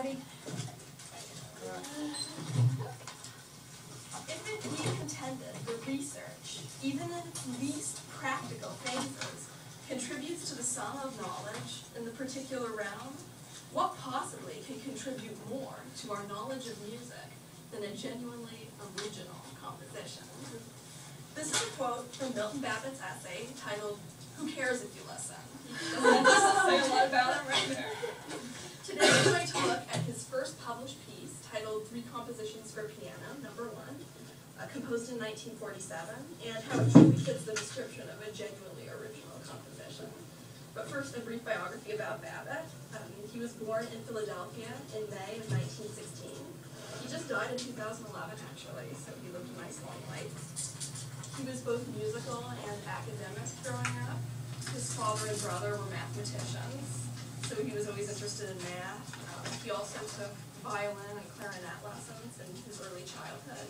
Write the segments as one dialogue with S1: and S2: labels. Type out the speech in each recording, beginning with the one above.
S1: ready?
S2: If it be contended the research, even in its least practical phases, contributes to the sum of knowledge in the particular realm, what possibly can contribute more to our knowledge of music than a genuinely original composition? This is a quote from Milton Babbitt's essay titled, "Who Cares If You Listen?" Doesn't it say a lot about him right there? Today we're going to look at his first published piece titled Three Compositions for Piano, No. 1, composed in 1947, and how it truly fits the description of a genuinely original composition. But first, a brief biography about Babbitt. He was born in Philadelphia in May of 1916. He just died in 2011, actually, so he lived a nice long life. He was both musical and academic growing up. His father and brother were mathematicians, so he was always interested in math. He also took violin and clarinet lessons in his early childhood.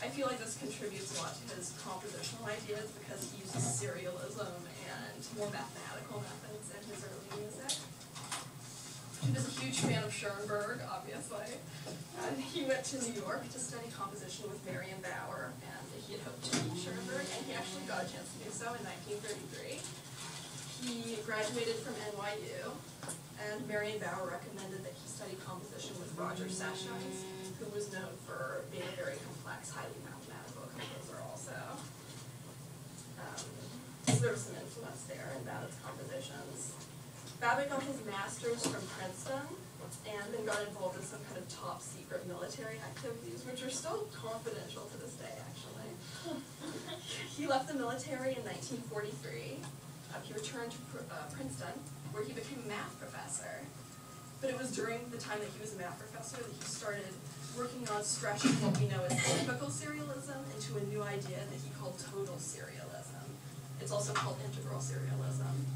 S2: I feel like this contributes a lot to his compositional ideas because he uses serialism and more mathematical methods in his early music. He was a huge fan of Schoenberg, obviously. He went to New York to study composition with Marion Bauer, and he had hoped to meet Schoenberg, and he actually got a chance to do so in 1933. He graduated from NYU, and Marion Bauer recommended that he study composition with Roger Sessions, who was known for being a very complex, highly mathematical composer also. So there was some influence there in Babbitt's compositions. Babbitt got his master's from Princeton, and then got involved in some kind of top secret military activities, which are still confidential to this day, actually. He left the military in 1943. He returned to Princeton, where he became a math professor. But it was during the time that he was a math professor that he started working on stretching what we know as typical serialism into a new idea that he called total serialism. It's also called integral serialism.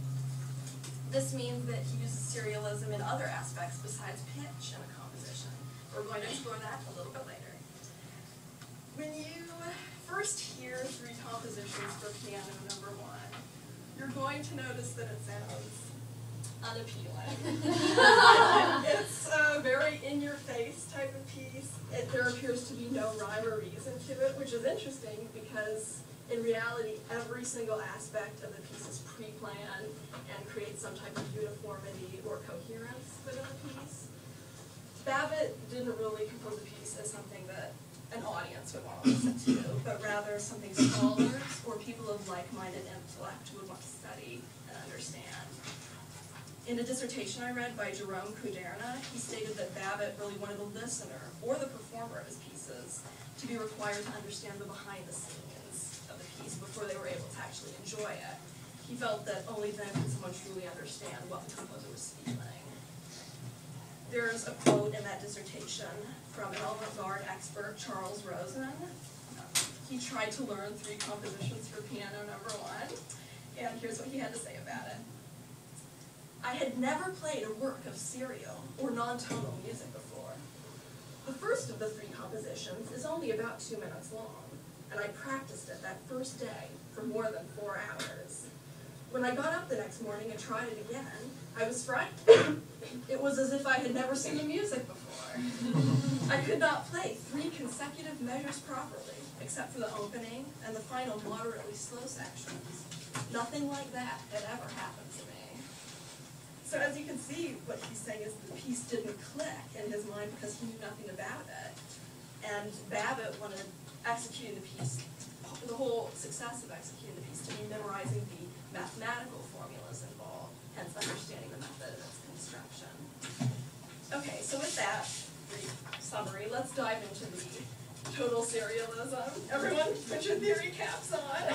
S2: This means that he uses serialism in other aspects besides pitch in a composition. We're going to explore that a little bit later. When you first hear Three Compositions for Piano, No. 1, you're going to notice that it sounds unappealing. It's a very in-your-face type of piece. There appears to be no rhyme or reason to it, which is interesting because in reality, every single aspect of the piece is pre-planned and creates some type of uniformity or coherence within the piece. Babbitt didn't really compose a piece as something that an audience would want to listen to, but rather something scholars or people of like-minded intellect would want to study and understand. In a dissertation I read by Jerome Kuderna, he stated that Babbitt really wanted the listener or the performer of his pieces to be required to understand the behind-the-scenes of the piece before they were able to actually enjoy it. He felt that only then could someone truly understand what the composer was feeling. There's a quote in that dissertation from an avant-garde expert, Charles Rosen. He tried to learn Three Compositions for Piano, No. 1, and here's what he had to say about it. I had never played a work of serial or non-tonal music before. The first of the three compositions is only about 2 minutes long, and I practiced it that first day for more than 4 hours. When I got up the next morning and tried it again, I was frightened. It was as if I had never seen the music before. I could not play 3 consecutive measures properly, except for the opening and the final moderately slow sections. Nothing like that had ever happened to me. So as you can see, what he's saying is the piece didn't click in his mind because he knew nothing about it. And Babbitt wanted executing the piece, the whole success of executing the piece, to be memorizing the mathematical formulas involved, hence understanding the method of its construction. Okay, so with that brief summary, let's dive into the total serialism. Everyone, put your theory caps on.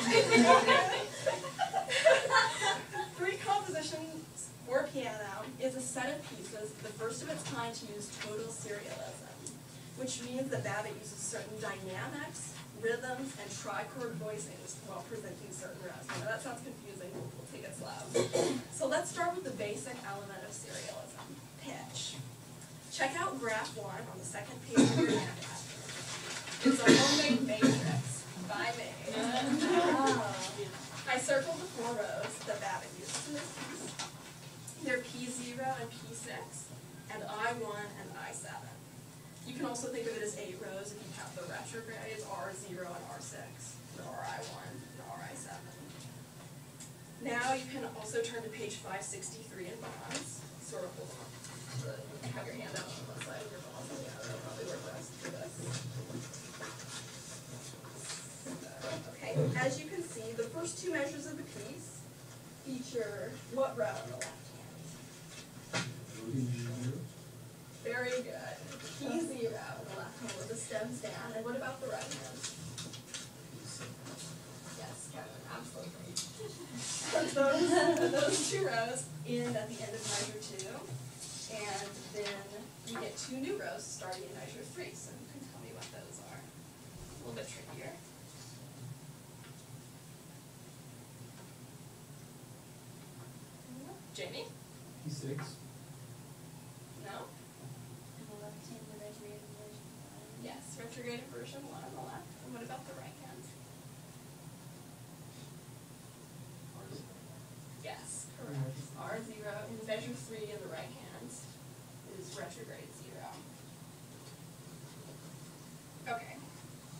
S2: Three Compositions for Piano is a set of pieces, the first of its kind to use total serialism, which means that Babbitt uses certain dynamics, rhythms, and trichord voicings while presenting certain rhythms. I know that sounds confusing, we'll take it slow. So let's start with the basic element of serialism, pitch. Check out graph 1 on the second page of your handout. It's a homemade matrix by me. I circled the 4 rows that Babbitt uses in this piece. They're P0 and P6, and I1 and I7. You can also think of it as 8 rows if you count the retrogrades, R0 and R6, and RI1 and RI7. Now you can also turn to page 563 in bonds. Sort of hold on. Have your hand out on one side of your bonds on the other. That'll probably work best for this. Okay, as you can see, the first two measures of the piece feature what row on the left hand? Very good. Key 0 on the left hand with the stems down. And what about the right hand? Yes, Kevin, absolutely. those two rows end at the end of measure 2, and then you get 2 new rows starting in measure 3. So you can tell me what those are. A little bit trickier. Jamie?
S1: P6.
S2: No? Yes, retrograde inversion 1 on the left. And what about the right hand? Yes, correct. R0 in measure 3 in the right hand is retrograde 0. Okay.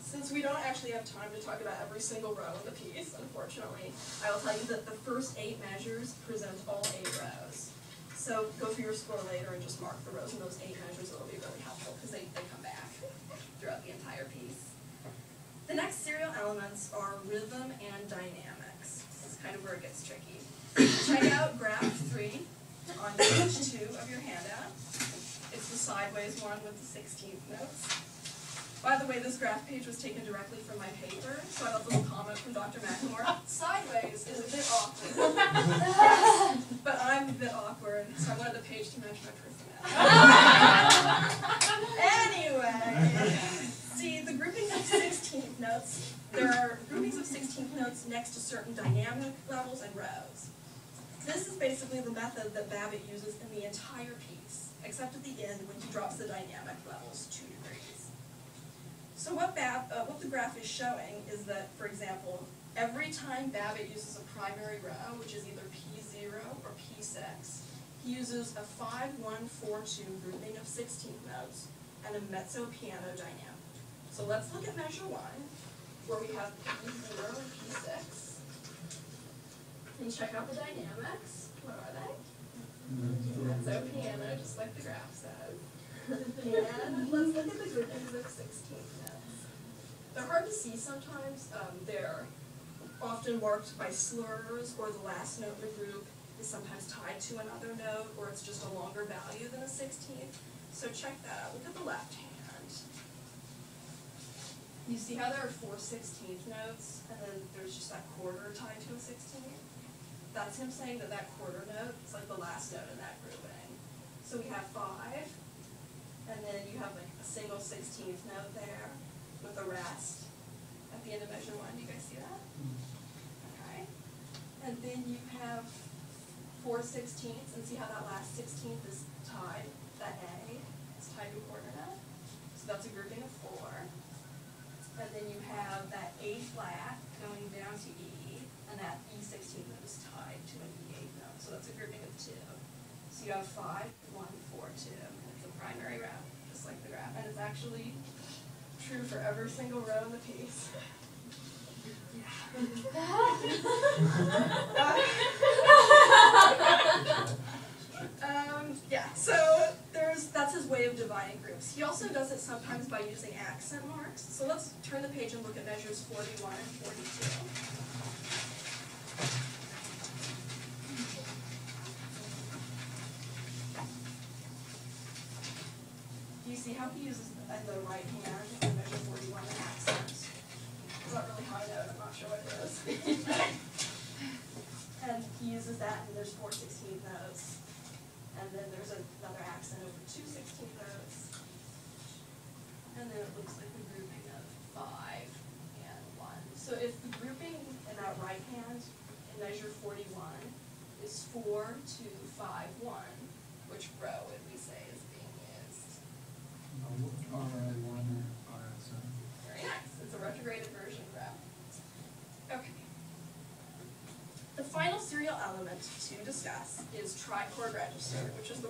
S2: Since we don't actually have time to talk about every single row in the piece, unfortunately, I will tell you that the first 8 measures present all 8 rows. So go through your score later and just mark the rows in those 8 measures. It'll be really helpful because they come back throughout the entire piece. The next serial elements are rhythm and dynamics. This is kind of where it gets tricky. Check out graph 3 on page 2 of your handout. It's the sideways one with the 16th notes. By the way, this graph page was taken directly from my paper, so I have a little comment from Dr. McLemore. Sideways is a bit awkward. Yes, but I'm a bit awkward, so I wanted the page to match my personality. Anyway, see, the grouping of 16th notes, there are groupings of 16th notes next to certain dynamic levels and rows. This is basically the method that Babbitt uses in the entire piece, except at the end when he drops the dynamic levels 2 degrees. So what the graph is showing is that, for example, every time Babbitt uses a primary row, which is either P0 or P6, he uses a 5-1-4-2 grouping of 16th notes and a mezzo piano dynamic. So let's look at measure 1, where we have P0 and P6. And check out the dynamics. What are they? Mezzo piano, just like the graph says. And let's look at the groupings of 16th notes. They're hard to see sometimes. They're often marked by slurs, or the last note in the group is sometimes tied to another note, or it's just a longer value than a 16th. So check that out. Look at the left hand. You see how there are 4 16th notes, and then there's just that quarter tied to a 16th? That's him saying that that quarter note is like the last note in that grouping. So we have 5. And then you have like a single 16th note there with the rest at the end of measure 1. Do you guys see that? Okay. And then you have 4 16ths, and see how that last 16th is tied? That A is tied to a quarter note. So that's a grouping of 4. And then you have that A flat going down to E, and that E16 note is tied to an E8 note. So that's a grouping of 2. So you have 5, 1, 4, 2. Primary row, just like the graph, and it's actually true for every single row in the piece. Yeah, so that's his way of dividing groups. He also does it sometimes by using accent marks. So let's turn the page and look at measures 41 and 42. You see how he uses the right hand in measure 41 an accent? It's not really high note, I'm not sure what it is. And he uses that, and there's 4 16th notes. And then there's another accent over 2 16th notes. And then it looks like the grouping of 5 and 1. So if the grouping in that right hand in measure 41 is 4, 2, 5, 1, which row would we say is being used?
S1: RI1 or RI7.
S2: Very nice. It's a retrograde inversion graph. Okay. The final serial element to discuss is trichord register, which is the